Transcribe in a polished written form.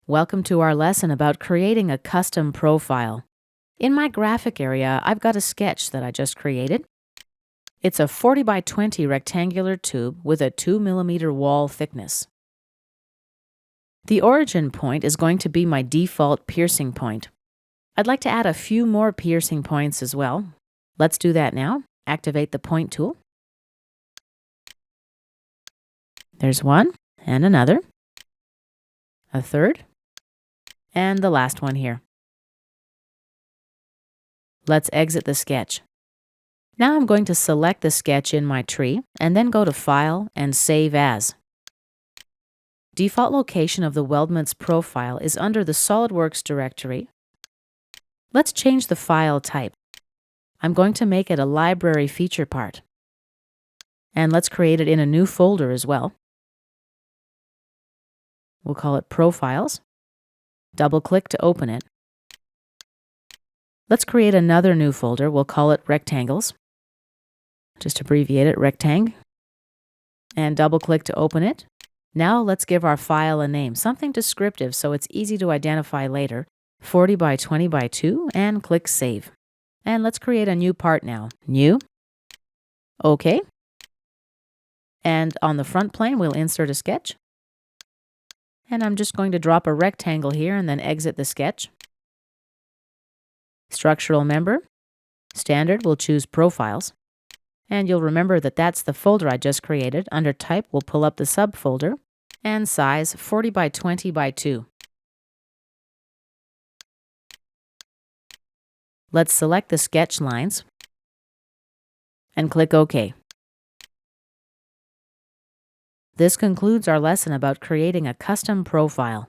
Welcome to our lesson about creating a custom profile. In my graphic area, I've got a sketch that I just created. It's a 40 by 20 rectangular tube with a 2 mm wall thickness. The origin point is going to be my default piercing point. I'd like to add a few more piercing points as well. Let's do that now. Activate the point tool. There's one, and another, a third, and the last one here. Let's exit the sketch. Now I'm going to select the sketch in my tree and then go to File and Save As. Default location of the Weldment's profile is under the SOLIDWORKS directory. Let's change the file type. I'm going to make it a library feature part. And let's create it in a new folder as well. We'll call it Profiles. Double-click to open it. Let's create another new folder. We'll call it Rectangles. Just abbreviate it, Rectang. And double-click to open it. Now let's give our file a name, something descriptive so it's easy to identify later. 40 by 20 by 2, and click Save. And let's create a new part now. New. OK. And on the front plane, we'll insert a sketch. And I'm just going to drop a rectangle here and then exit the sketch. Structural member. Standard, we'll choose Profiles. And you'll remember that that's the folder I just created. Under Type, we'll pull up the subfolder. And size, 40 by 20 by 2. Let's select the sketch lines and click OK. This concludes our lesson about creating a custom profile.